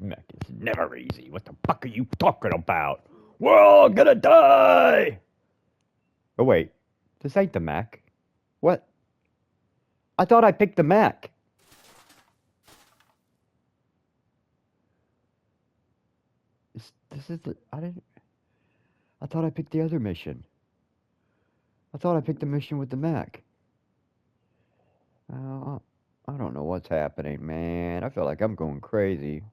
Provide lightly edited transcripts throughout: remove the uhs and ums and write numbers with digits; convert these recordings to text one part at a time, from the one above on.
Mech is never easy. What the fuck are you talking about? We're all gonna die! Oh wait, this ain't the mech. What? I thought I picked the mech. This is the... I thought I picked the other mission. I thought I picked the mission with the mech. I don't know what's happening, man. I feel like I'm going crazy.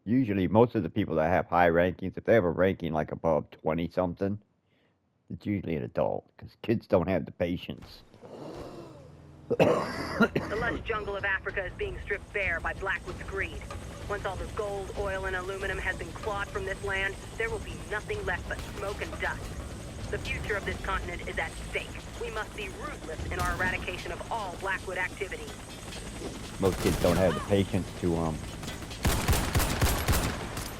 Usually, most of the people that have high rankings, if they have a ranking like above 20-something, it's usually an adult, because kids don't have the patience. The lush jungle of Africa is being stripped bare by Blackwood's greed. Once all the gold, oil, and aluminum has been clawed from this land, there will be nothing left but smoke and dust. The future of this continent is at stake. We must be ruthless in our eradication of all Blackwood activity. Most kids don't have the patience to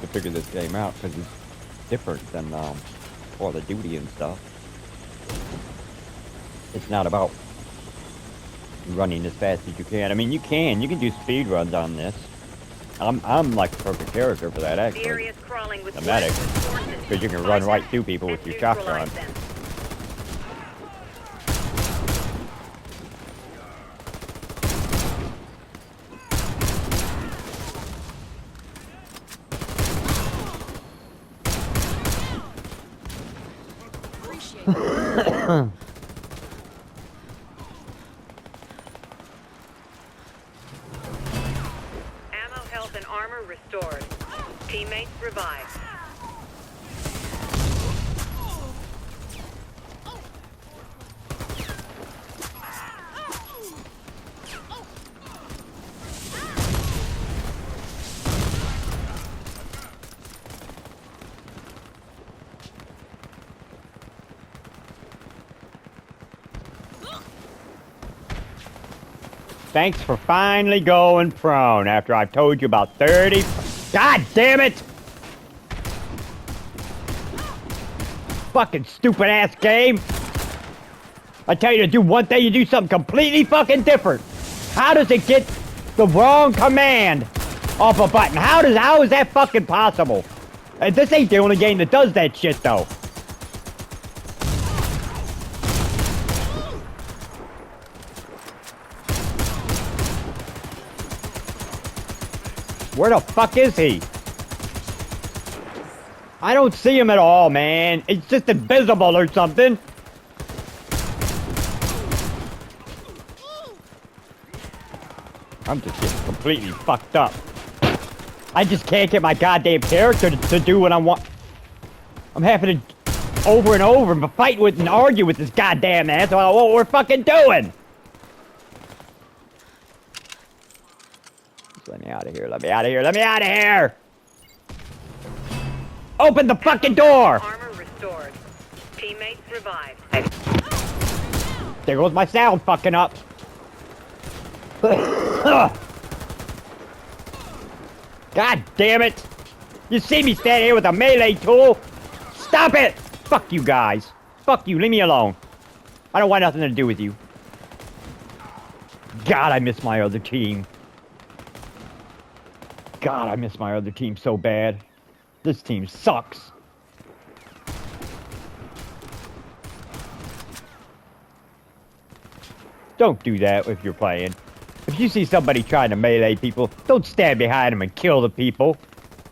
figure this game out, because it's different than Call of Duty and stuff. It's not about running as fast as you can. I mean, you can do speed runs on this. I'm like the perfect character for that, actually. The area's crawling with the medic, because you can run right through people with your shotgun. Ammo, health, and armor restored. Teammates revived. Thanks for finally going prone after I've told you about 30... God damn it! Fucking stupid ass game! I tell you to do one thing, you do something completely fucking different. How does it get the wrong command off a button? How is that fucking possible? And this ain't the only game that does that shit though. Where the fuck is he? I don't see him at all, man. It's just invisible or something. I'm just getting completely fucked up. I just can't get my goddamn character to do what I want. I'm having to over and over fight with and argue with this goddamn ass about what we're fucking doing. Let me out of here, let me out of here, let me out of here! Open the fucking door! Armor restored. Teammates revived. There goes my sound fucking up. God damn it! You see me standing here with a melee tool? Stop it! Fuck you guys. Fuck you, leave me alone. I don't want nothing to do with you. God, I miss my other team. God, I miss my other team so bad. This team sucks. Don't do that if you're playing. If you see somebody trying to melee people, don't stand behind him and kill the people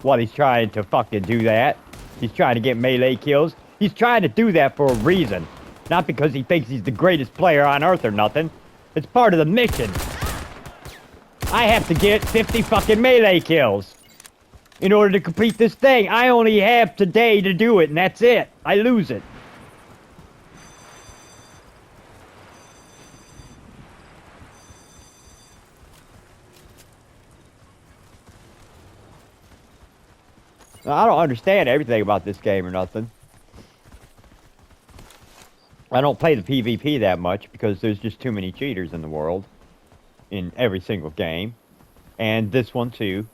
while he's trying to fucking do that. He's trying to get melee kills. He's trying to do that for a reason. Not because he thinks he's the greatest player on Earth or nothing. It's part of the mission. I have to get 50 fucking melee kills in order to complete this thing. I only have today to do it, and that's it. I lose it. Now, I don't understand everything about this game or nothing. I don't play the PvP that much because there's just too many cheaters in the world. In every single game. And this one too.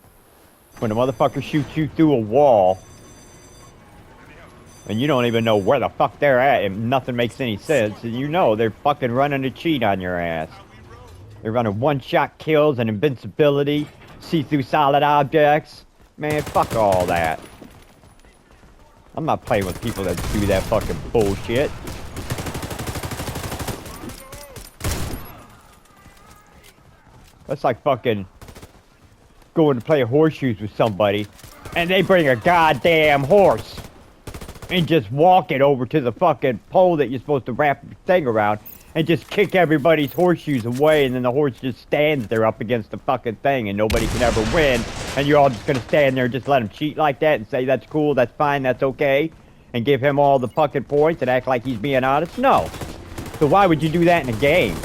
When a motherfucker shoots you through a wall And you don't even know where the fuck they're at, and nothing makes any sense. And you know they're fucking running a cheat on your ass. They're running one-shot kills and invincibility, see through solid objects. Man, fuck all that. I'm not playing with people that do that fucking bullshit. That's like fucking going to play horseshoes with somebody, and they bring a goddamn horse and just walk it over to the fucking pole that you're supposed to wrap the thing around and just kick everybody's horseshoes away, and then the horse just stands there up against the fucking thing and nobody can ever win, and you're all just gonna stand there and just let him cheat like that and say that's cool, that's fine, that's okay, and give him all the fucking points and act like he's being honest? No. So why would you do that in a game?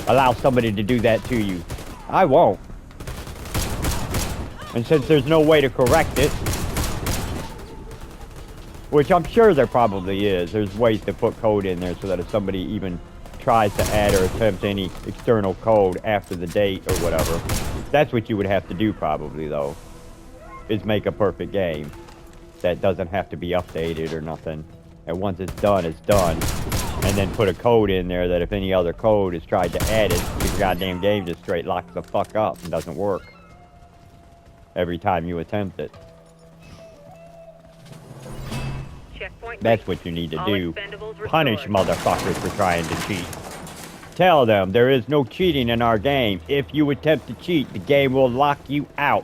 Allow somebody to do that to you. I won't. And since there's no way to correct it, which I'm sure there probably is, there's ways to put code in there so that if somebody even tries to add or attempt any external code after the date or whatever, that's what you would have to do probably though, is make a perfect game that doesn't have to be updated or nothing. And once it's done, it's done. And then put a code in there that if any other code is tried to add it, the goddamn game just straight locks the fuck up and doesn't work every time you attempt it. Checkpoint. That's what you need to All do. expendables Punish restored. motherfuckers for trying to cheat. Tell them there is no cheating in our game. If you attempt to cheat, the game will lock you out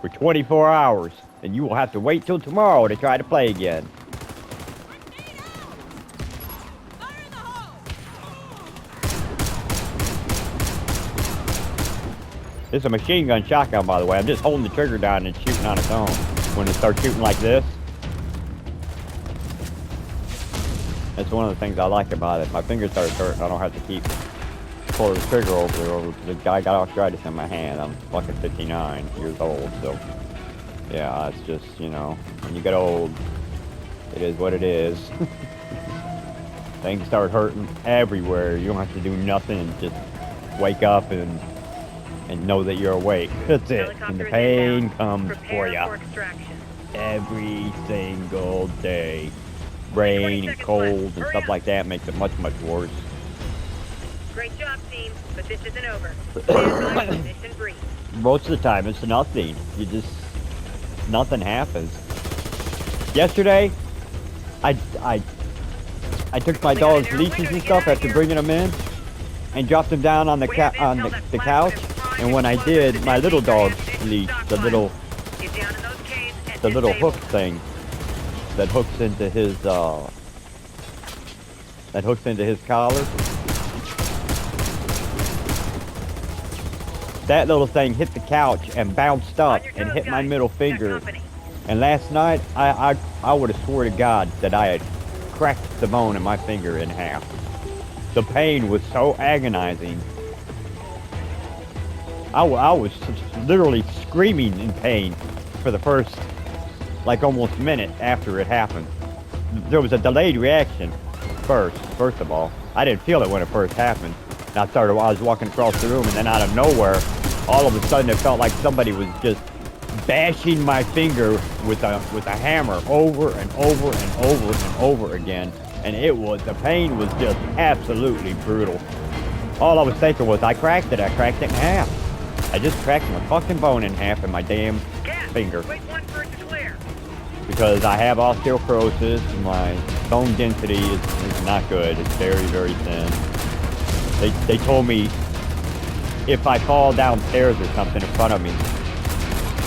for 24 hours. And you will have to wait till tomorrow to try to play again. This is a machine gun shotgun, by the way. I'm just holding the trigger down and it's shooting on its own. When it starts shooting like this, that's one of the things I like about it. My finger starts hurting. I don't have to keep pulling the trigger over. The guy got arthritis in my hand. I'm fucking 59 years old, so yeah, it's just, you know, when you get old, it is what it is. Things start hurting everywhere. You don't have to do nothing and just wake up and know that you're awake. That's it. And the pain comes for you every single day. Rain and cold and stuff like that makes it much, much worse. Great job, team, but this isn't over. Stand by, mission brief. Most of the time, it's nothing. Nothing happens. Yesterday, I took my dog's leashes and stuff after bringing them in, and dropped them down on the couch. And when I did, my little dog's leash, the little hook thing that hooks into his collar, that little thing hit the couch and bounced up and hit my middle finger. And last night, I would have swore to God that I had cracked the bone in my finger in half. The pain was so agonizing. I was literally screaming in pain for the first, like, almost minute after it happened. There was a delayed reaction first of all. I didn't feel it when it first happened. And I was walking across the room, and then out of nowhere, all of a sudden it felt like somebody was just bashing my finger with a hammer over and over and over and over again. And the pain was just absolutely brutal. All I was thinking was, I cracked it in half. I just cracked my fucking bone in half in my damn finger. Wait one for it to clear. Because I have osteoporosis, and my bone density is not good. It's very, very thin. They told me if I fall downstairs or something in front of me,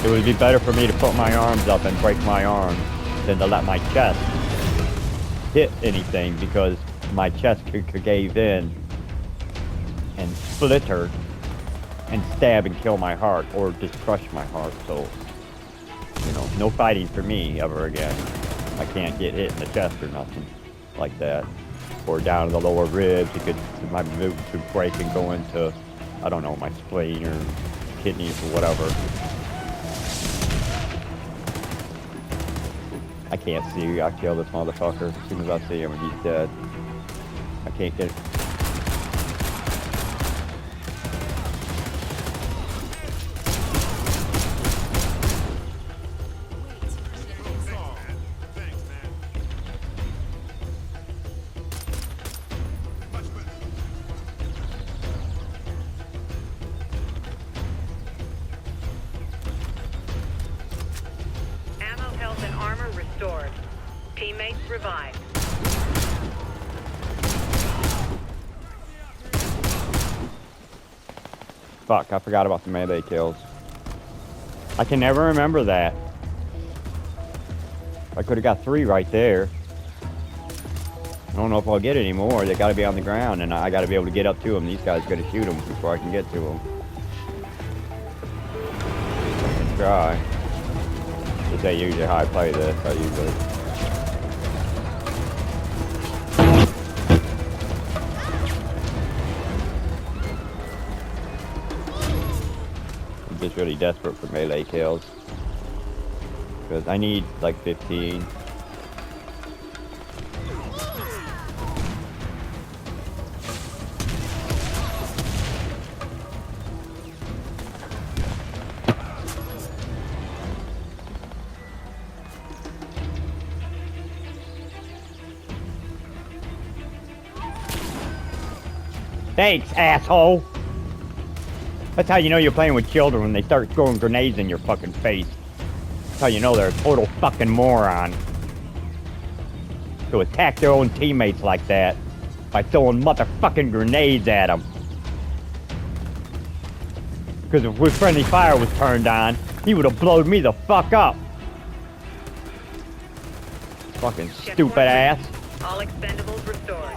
it would be better for me to put my arms up and break my arms than to let my chest hit anything, because my chest could cave in and splinter and stab and kill my heart, or just crush my heart. So, you know, no fighting for me ever again. I can't get hit in the chest or nothing like that, or down in the lower ribs. My ribs could break and go into, I don't know, my spleen or kidneys or whatever. I can't see. I kill this motherfucker as soon as I see him, and he's dead. I can't get. revived. Fuck, I forgot about the melee kills. I can never remember that. I could have got 3 right there. I don't know if I'll get any more. They gotta be on the ground, and I gotta be able to get up to them. These guys gotta shoot them before I can get to them. Let's try. This ain't usually how I play this. I usually... I'm just really desperate for melee kills. Because I need like 15. Thanks, asshole! That's how you know you're playing with children, when they start throwing grenades in your fucking face. That's how you know they're a total fucking moron. To attack their own teammates like that by throwing motherfucking grenades at them. Because if friendly fire was turned on, he would have blowed me the fuck up. Fucking stupid ass. All expendables restored.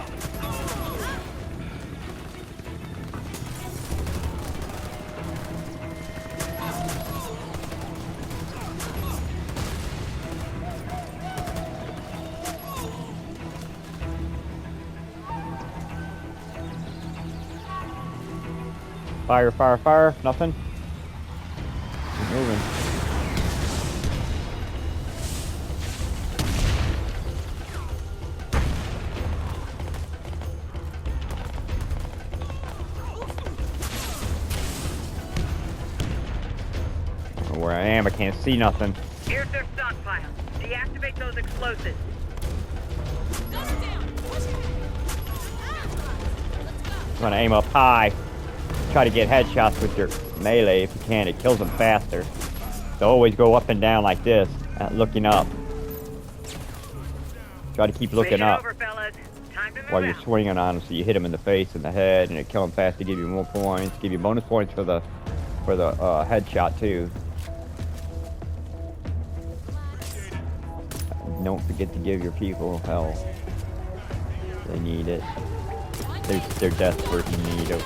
Fire, fire, fire. Nothing. Keep moving. I don't know where I am. I can't see nothing. Here's their stockpile. Deactivate those explosives. I'm gonna aim up high. Try to get headshots with your melee if you can. It kills them faster. So always go up and down like this, looking up. Try to keep looking up while you're swinging on them, so you hit them in the face and the head, and it kill them fast to give you more points. Give you bonus points for the headshot too. Don't forget to give your people health. They need it. They're desperate in need of.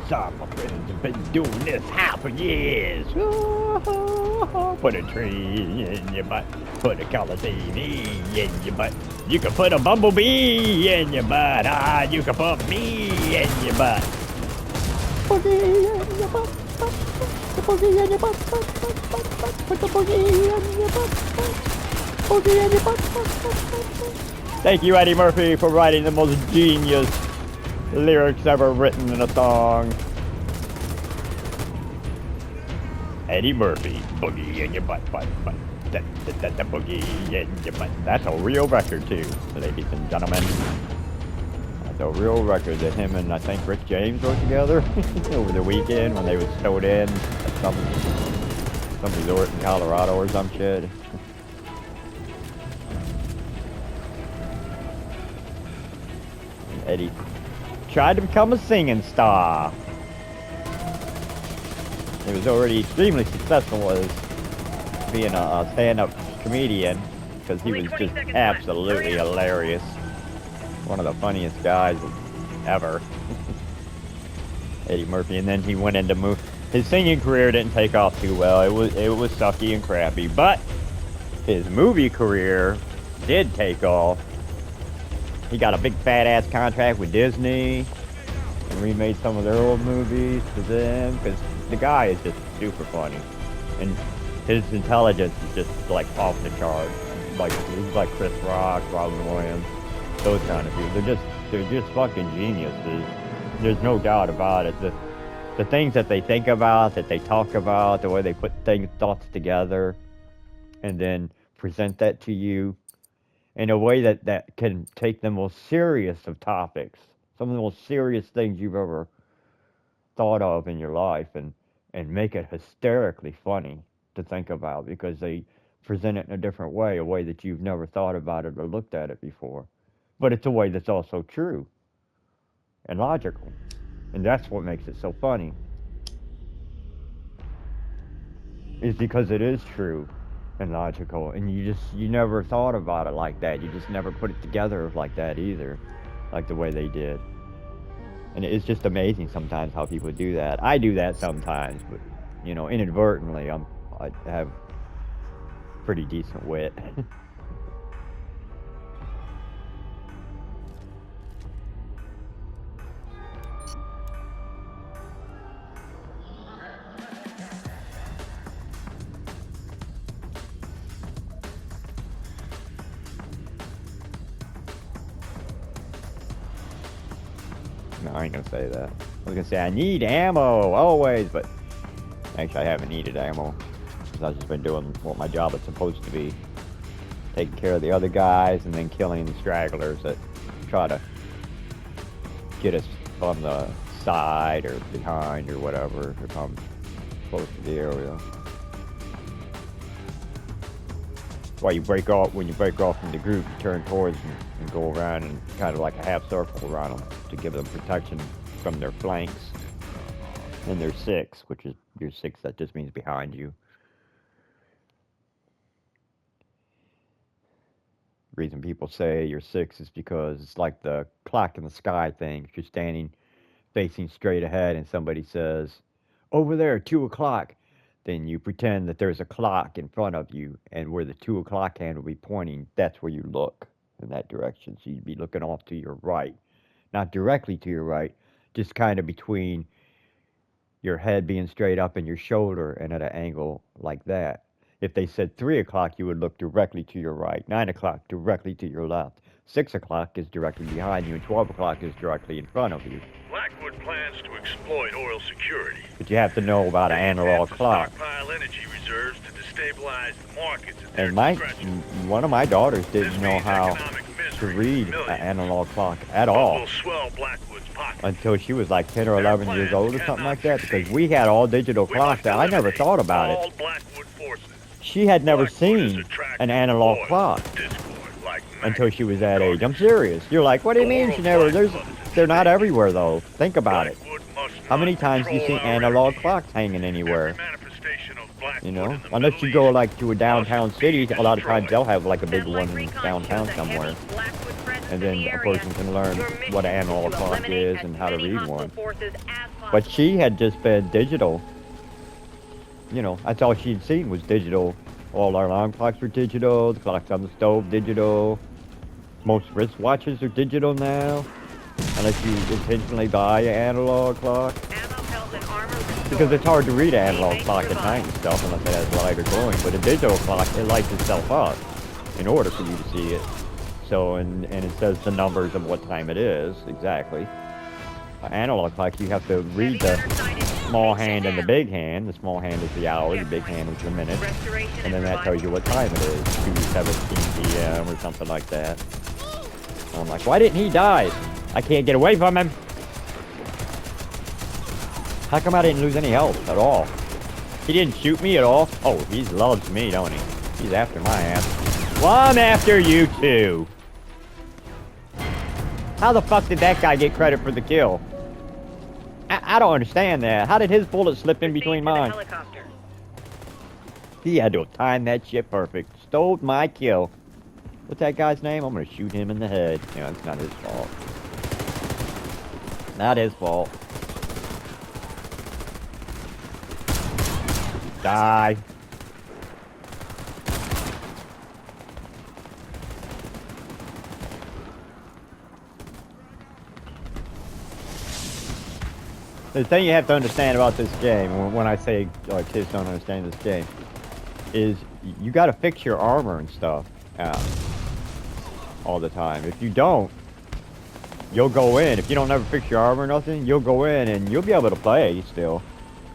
Some of my friends have been doing this half for years. Put a tree in your butt. Put a color TV in your butt. You can put a bumblebee in your butt. Ah, you can put me in your butt. Boogie in your butt. The boogie in your butt. Put the boogie in your butt. Boogie in your butt. Thank you, Eddie Murphy, for writing the most genius lyrics ever written in a song. Eddie Murphy, boogie in your butt, butt, butt. The boogie in your butt. That's a real record too, ladies and gentlemen. That's a real record that him and I think Rick James wrote together over the weekend when they was snowed in at some resort in Colorado or some shit. Eddie tried to become a singing star. He was already extremely successful as being a stand-up comedian because he was just absolutely hilarious. One of the funniest guys ever. Eddie Murphy. And then he went into his singing career didn't take off too well. It was sucky and crappy, but his movie career did take off. He got a big fat ass contract with Disney and remade some of their old movies for them because the guy is just super funny and his intelligence is just like off the charts. He's like Chris Rock, Robin Williams, those kind of people. They're just fucking geniuses. There's no doubt about it. The things that they think about, that they talk about, the way they put thoughts together, and then present that to you. in a way that can take the most serious of topics, some of the most serious things you've ever thought of in your life, and make it hysterically funny to think about because they present it in a different way, a way that you've never thought about it or looked at it before. But it's a way that's also true and logical. And that's what makes it so funny. Is because it is true and logical, and you never thought about it like that. You just never put it together like that either, like the way they did. And it's just amazing sometimes how people do that. I do that sometimes, but you know, inadvertently, I have pretty decent wit. No, I ain't gonna say that. I was gonna say I need ammo always, but actually I haven't needed ammo because I've just been doing what my job is supposed to be, taking care of the other guys and then killing the stragglers that try to get us on the side or behind or whatever if I'm close to the area. That's why you break off, when you break off from the group, you turn towards them and go around and kind of like a half circle around them to give them protection from their flanks. And there's 6, which is your 6, that just means behind you. The reason people say you're 6 is because it's like the clock in the sky thing. If you're standing facing straight ahead and somebody says, over there, 2 o'clock, then you pretend that there's a clock in front of you, and where the 2 o'clock hand will be pointing, that's where you look, in that direction. So you'd be looking off to your right. Not directly to your right, just kind of between your head being straight up and your shoulder and at an angle like that. If they said 3 o'clock, you would look directly to your right. 9 o'clock, directly to your left. 6 o'clock is directly behind you, and 12 o'clock is directly in front of you. Blackwood plans to exploit oil security. But you have to know about an analog clock. Stockpile energy reserves to destabilize the markets. And one of my daughters didn't know how to read an analog clock at all until she was like 10 or 11 years old or something like that, because we had all digital clocks. I never thought about it. She had never seen an analog clock until she was that age. I'm serious. You're like, what do you mean she never? They're not everywhere though. Think about it. How many times do you see analog clocks hanging anywhere? You know, unless you go like to a downtown city, a lot of times they'll have like a big one downtown somewhere. And then a person can learn what an analog clock is and how to read one. But she had just been digital. You know, that's all she'd seen was digital. All our alarm clocks were digital, the clocks on the stove digital. Most wristwatches are digital now, unless you intentionally buy an analog clock. Because it's hard to read an analog clock at night and stuff unless it has light or glowing. But a digital clock, it lights itself up in order for you to see it. So, and it says the numbers of what time it is, exactly. An analog clock, you have to read the small hand and the big hand. The small hand is the hour, the big hand is the minute. And then that tells you what time it is, 2:17 p.m. or something like that. And I'm like, why didn't he die? I can't get away from him. How come I didn't lose any health at all? He didn't shoot me at all? Oh, he loves me, don't he? He's after my ass. Well, I'm after you too. How the fuck did that guy get credit for the kill? I don't understand that. How did his bullet slip in between mine? He had to have timed that shit perfect. Stole my kill. What's that guy's name? I'm gonna shoot him in the head. Yeah, it's not his fault. Not his fault. Die. The thing you have to understand about this game, when I say kids don't understand this game, is you got to fix your armor and stuff all the time. If you don't, you'll go in. If you don't ever fix your armor or nothing, you'll go in and you'll be able to play still.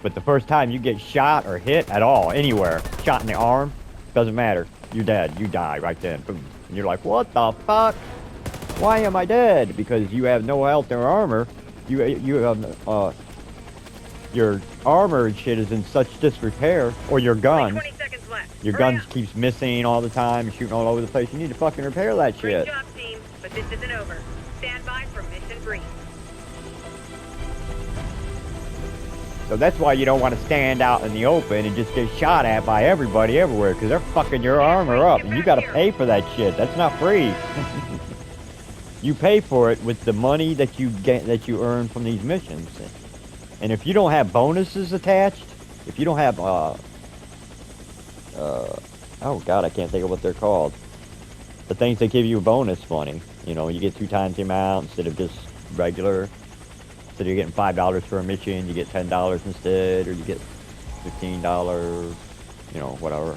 But the first time you get shot or hit at all, anywhere, shot in the arm, doesn't matter. You're dead. You die right then. Boom. And you're like, what the fuck? Why am I dead? Because you have no health or armor. You have, your armor and shit is in such disrepair, or your guns. 20 seconds left. Your Hurry guns up. keeps missing all the time, shooting all over the place. You need to fucking repair that Great shit. job, team, but this isn't over. Stand by for mission 3. So that's why you don't want to stand out in the open and just get shot at by everybody everywhere, because they're fucking your armor up, and you gotta pay for that shit. That's not free. You pay for it with the money that you earn from these missions. And if you don't have bonuses attached, if you don't have oh god, I can't think of what they're called. The things that give you bonus money. You know, you get 2 times the amount instead of just regular. So you're getting $5 for a mission, you get $10 instead, or you get $15, you know, whatever.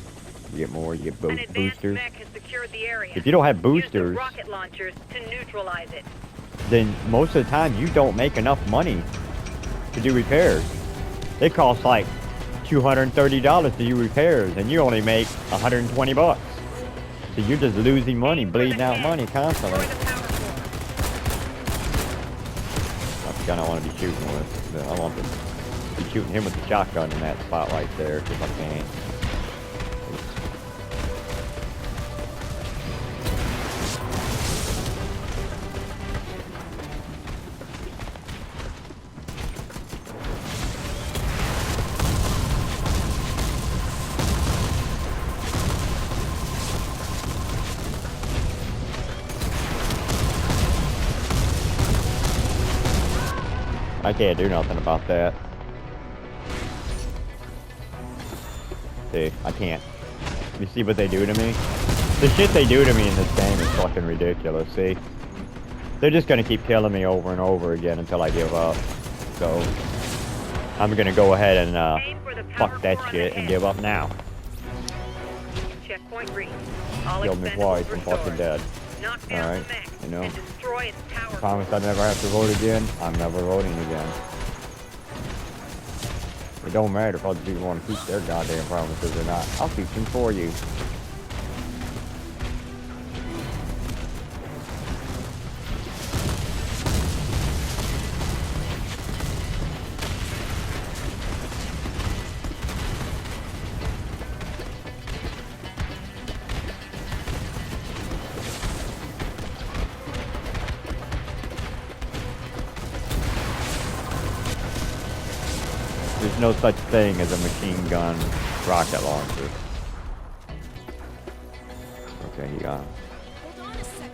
You get more, you get An advanced boosters. mech has secured the area. If you don't have Use the boosters, rocket launchers to neutralize it. then most of the time you don't make enough money to do repairs. It costs like $230 to do repairs, and you only make 120 bucks. So you're just losing money, bleeding out money constantly. Destroy the power core. That's the gun I want to be shooting with. But I want to be shooting him with the shotgun in that spot right there, if I can. I can't do nothing about that. See, I can't. You see what they do to me? The shit they do to me in this game is fucking ridiculous, see? They're just gonna keep killing me over and over again until I give up. So, I'm gonna go ahead and, fuck that shit and give up now. Checkpoint reached. All Killed me expendables twice, I'm restored. fucking dead. Knock down Alright, the mech you know. and destroy its power Promise I'd never have to vote again. I'm never voting again. It don't matter if other people want to keep their goddamn promises or not. I'll keep them for you. There's no such thing as a machine gun rocket launcher. Okay, you got him. Hold on a sec.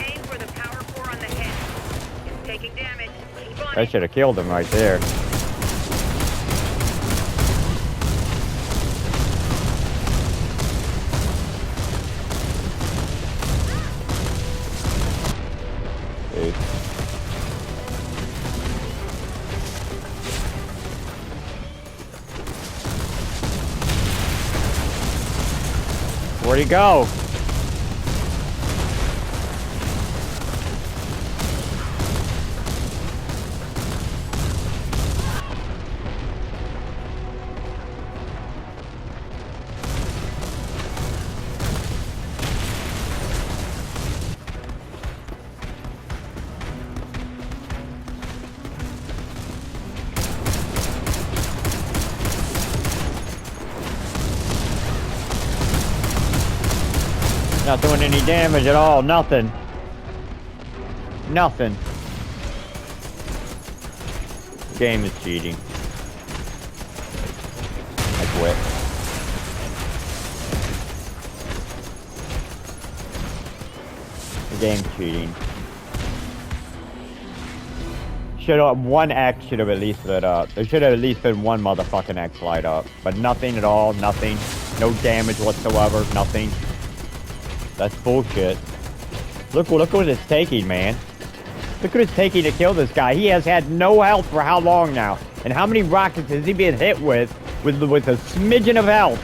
Aim for the power core on the head. It's taking damage. Keep on I it. should have killed him right there. See? Where'd he go? Not doing any damage at all. Nothing. Nothing. The game is cheating. I quit. The game's cheating. Should have, one X should have at least lit up. There should have at least been one motherfucking X light up. But nothing at all, nothing. No damage whatsoever, nothing. That's bullshit. Look what it's taking, man. Look what it's taking to kill this guy. He has had no health for how long now? And how many rockets has he been hit with a smidgen of health?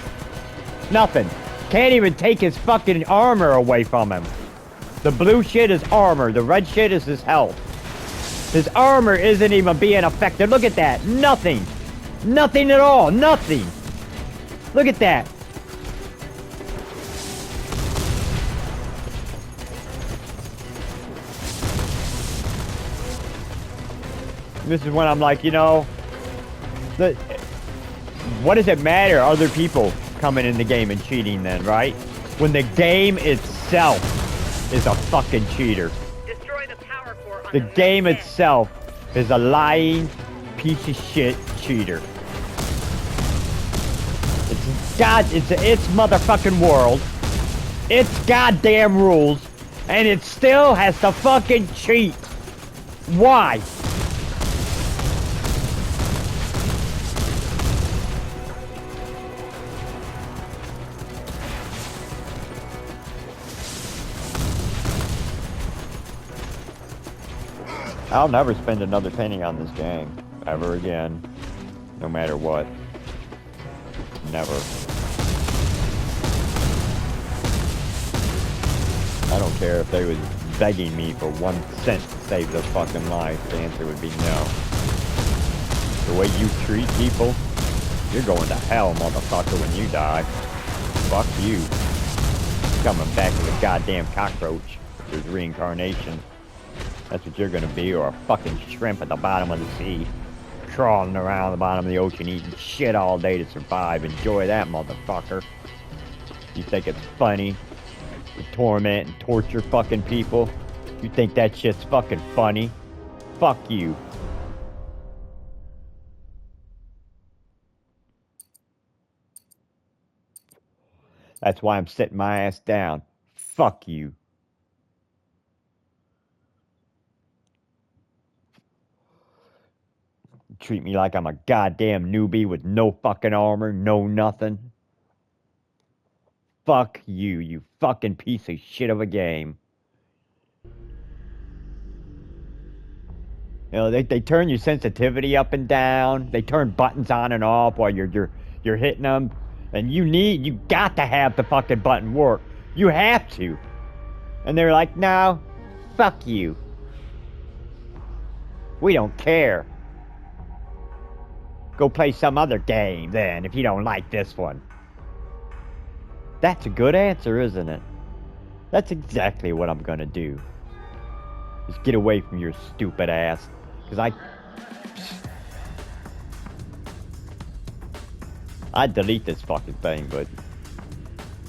Nothing. Can't even take his fucking armor away from him. The blue shit is armor. The red shit is his health. His armor isn't even being affected. Look at that. Nothing. Nothing at all. Nothing. Look at that. This is when I'm like, you know, what does it matter? Other people coming in the game and cheating then, right? When the game itself is a fucking cheater. Destroy the power core on The game itself is a lying piece of shit cheater. It's motherfucking world. It's goddamn rules. And it still has to fucking cheat. Why? I'll never spend another penny on this game. Ever again. No matter what. Never. I don't care if they was begging me for 1 cent to save their fucking life. The answer would be no. The way you treat people, you're going to hell, motherfucker, when you die. Fuck you. Coming back as a goddamn cockroach. There's reincarnation. That's what you're gonna be, or a fucking shrimp at the bottom of the sea. Crawling around the bottom of the ocean, eating shit all day to survive. Enjoy that, motherfucker. You think it's funny to torment and torture fucking people? You think that shit's fucking funny? Fuck you. That's why I'm sitting my ass down. Fuck you. Treat me like I'm a goddamn newbie with no fucking armor, no nothing. Fuck you, you fucking piece of shit of a game. You know, they turn your sensitivity up and down. They turn buttons on and off while you're hitting them. And you got to have the fucking button work. You have to. And they're like, no, fuck you. We don't care. Go play some other game then, if you don't like this one. That's a good answer, isn't it? That's exactly what I'm gonna do. Just get away from your stupid ass. Because I'd delete this fucking thing, but